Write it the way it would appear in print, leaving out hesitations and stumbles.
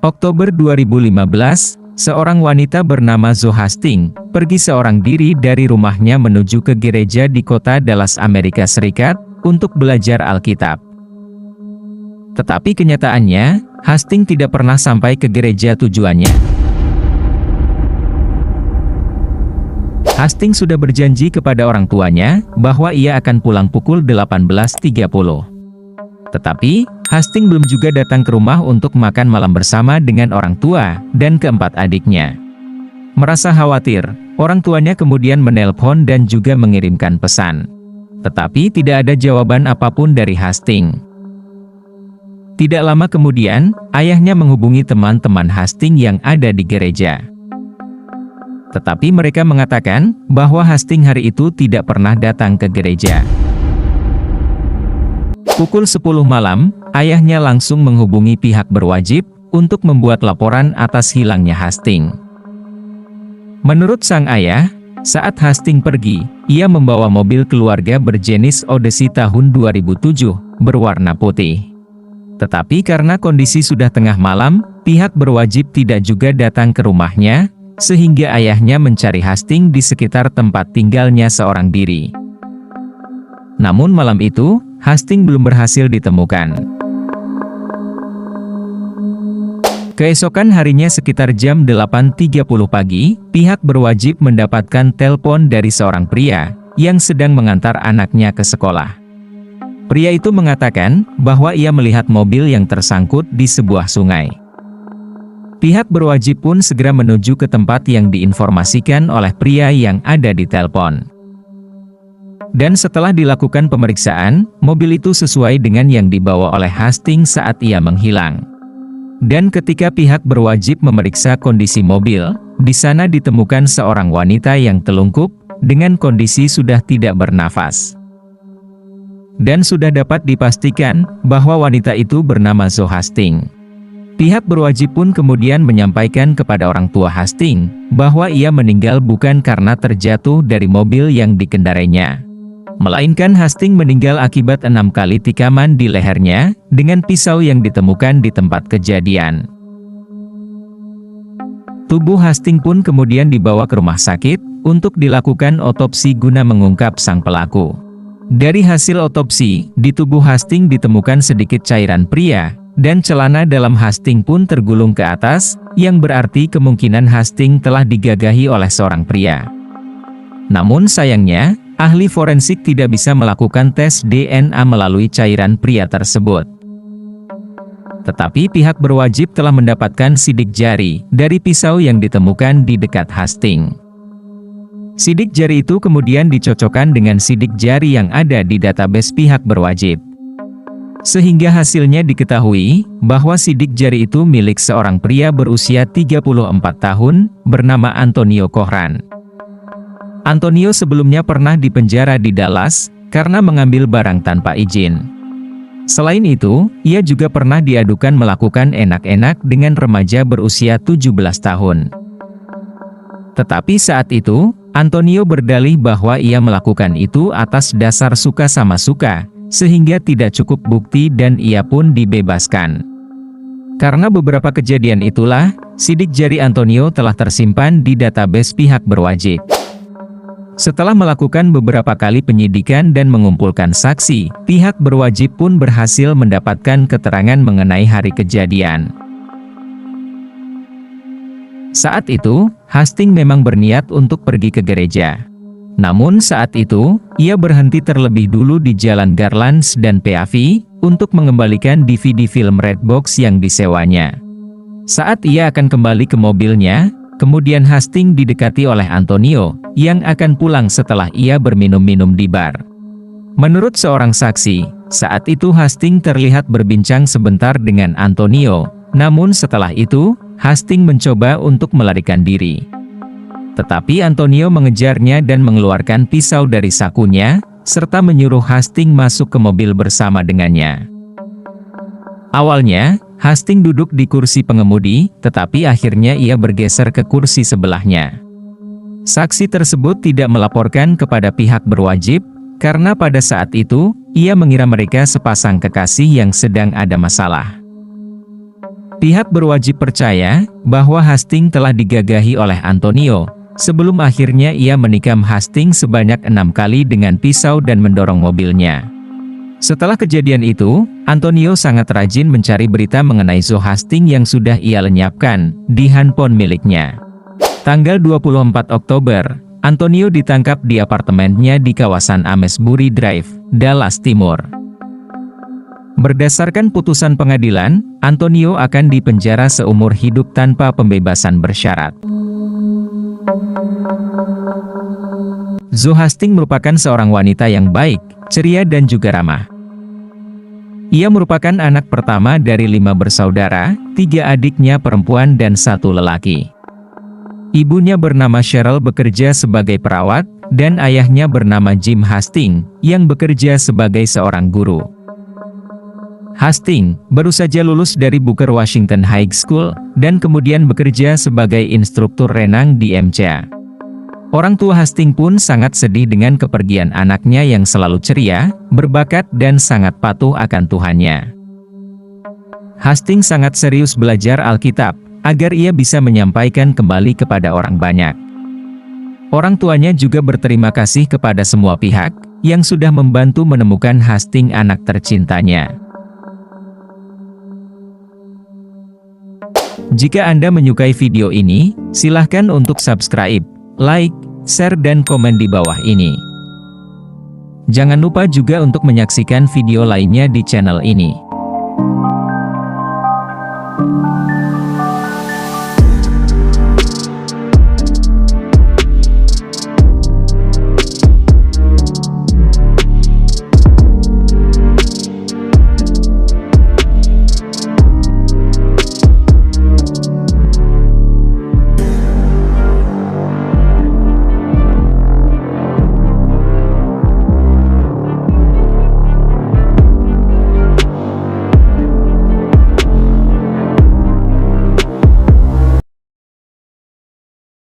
Oktober 2015, seorang wanita bernama Zoe Hastings pergi seorang diri dari rumahnya menuju ke gereja di kota Dallas, Amerika Serikat, untuk belajar Alkitab. Tetapi kenyataannya, Hastings tidak pernah sampai ke gereja tujuannya. Hastings sudah berjanji kepada orang tuanya bahwa ia akan pulang pukul 18.30. Tetapi, Hastings belum juga datang ke rumah untuk makan malam bersama dengan orang tua dan keempat adiknya. Merasa khawatir, orang tuanya kemudian menelpon dan juga mengirimkan pesan. Tetapi tidak ada jawaban apapun dari Hastings. Tidak lama kemudian, ayahnya menghubungi teman-teman Hastings yang ada di gereja. Tetapi mereka mengatakan bahwa Hastings hari itu tidak pernah datang ke gereja. Pukul 10 malam, ayahnya langsung menghubungi pihak berwajib untuk membuat laporan atas hilangnya Hastings. Menurut sang ayah, saat Hastings pergi, ia membawa mobil keluarga berjenis Odyssey tahun 2007, berwarna putih. Tetapi karena kondisi sudah tengah malam, pihak berwajib tidak juga datang ke rumahnya, sehingga ayahnya mencari Hastings di sekitar tempat tinggalnya seorang diri. Namun malam itu, Hastings belum berhasil ditemukan. Keesokan harinya sekitar jam 8.30 pagi, pihak berwajib mendapatkan telepon dari seorang pria yang sedang mengantar anaknya ke sekolah. Pria itu mengatakan bahwa ia melihat mobil yang tersangkut di sebuah sungai. Pihak berwajib pun segera menuju ke tempat yang diinformasikan oleh pria yang ada di telepon. Dan setelah dilakukan pemeriksaan, mobil itu sesuai dengan yang dibawa oleh Hastings saat ia menghilang. Dan ketika pihak berwajib memeriksa kondisi mobil, di sana ditemukan seorang wanita yang telungkup, dengan kondisi sudah tidak bernafas. Dan sudah dapat dipastikan bahwa wanita itu bernama Zoe Hastings. Pihak berwajib pun kemudian menyampaikan kepada orang tua Hastings bahwa ia meninggal bukan karena terjatuh dari mobil yang dikendarainya, melainkan Hastings meninggal akibat 6 kali tikaman di lehernya dengan pisau yang ditemukan di tempat kejadian. Tubuh Hastings pun kemudian dibawa ke rumah sakit untuk dilakukan otopsi guna mengungkap sang pelaku. Dari hasil otopsi, di tubuh Hastings ditemukan sedikit cairan pria, dan celana dalam Hastings pun tergulung ke atas, yang berarti kemungkinan Hastings telah digagahi oleh seorang pria. Namun sayangnya, ahli forensik tidak bisa melakukan tes DNA melalui cairan pria tersebut. Tetapi pihak berwajib telah mendapatkan sidik jari dari pisau yang ditemukan di dekat Hastings. Sidik jari itu kemudian dicocokkan dengan sidik jari yang ada di database pihak berwajib. Sehingga hasilnya diketahui bahwa sidik jari itu milik seorang pria berusia 34 tahun, bernama Antonio Cochran. Antonio sebelumnya pernah dipenjara di Dallas, karena mengambil barang tanpa izin. Selain itu, ia juga pernah diadukan melakukan enak-enak dengan remaja berusia 17 tahun. Tetapi saat itu, Antonio berdalih bahwa ia melakukan itu atas dasar suka sama suka, sehingga tidak cukup bukti dan ia pun dibebaskan. Karena beberapa kejadian itulah, sidik jari Antonio telah tersimpan di database pihak berwajib. Setelah melakukan beberapa kali penyidikan dan mengumpulkan saksi, pihak berwajib pun berhasil mendapatkan keterangan mengenai hari kejadian. Saat itu, Hastings memang berniat untuk pergi ke gereja. Namun saat itu, ia berhenti terlebih dulu di Jalan Garlands dan PAV, untuk mengembalikan DVD film Redbox yang disewanya. Saat ia akan kembali ke mobilnya, kemudian Hastings didekati oleh Antonio, yang akan pulang setelah ia berminum-minum di bar. Menurut seorang saksi, saat itu Hastings terlihat berbincang sebentar dengan Antonio, namun setelah itu, Hastings mencoba untuk melarikan diri. Tetapi Antonio mengejarnya dan mengeluarkan pisau dari sakunya, serta menyuruh Hastings masuk ke mobil bersama dengannya. Awalnya, Hastings duduk di kursi pengemudi, tetapi akhirnya ia bergeser ke kursi sebelahnya. Saksi tersebut tidak melaporkan kepada pihak berwajib, karena pada saat itu, ia mengira mereka sepasang kekasih yang sedang ada masalah. Pihak berwajib percaya bahwa Hastings telah digagahi oleh Antonio, sebelum akhirnya ia menikam Hastings sebanyak 6 kali dengan pisau dan mendorong mobilnya. Setelah kejadian itu, Antonio sangat rajin mencari berita mengenai Joe Hastings yang sudah ia lenyapkan di handphone miliknya. Tanggal 24 Oktober, Antonio ditangkap di apartemennya di kawasan Amesbury Drive, Dallas Timur. Berdasarkan putusan pengadilan, Antonio akan dipenjara seumur hidup tanpa pembebasan bersyarat. Joe Hastings merupakan seorang wanita yang baik, ceria dan juga ramah. Ia merupakan anak pertama dari 5 bersaudara, 3 adiknya perempuan dan 1 lelaki. Ibunya bernama Cheryl bekerja sebagai perawat, dan ayahnya bernama Jim Hastings, yang bekerja sebagai seorang guru. Hastings baru saja lulus dari Booker Washington High School, dan kemudian bekerja sebagai instruktur renang di MCA. Orang tua Hastings pun sangat sedih dengan kepergian anaknya yang selalu ceria, berbakat dan sangat patuh akan Tuhannya. Hastings sangat serius belajar Alkitab, agar ia bisa menyampaikan kembali kepada orang banyak. Orang tuanya juga berterima kasih kepada semua pihak, yang sudah membantu menemukan Hastings anak tercintanya. Jika Anda menyukai video ini, silahkan untuk subscribe, like, share dan komen di bawah ini. Jangan lupa juga untuk menyaksikan video lainnya di channel ini.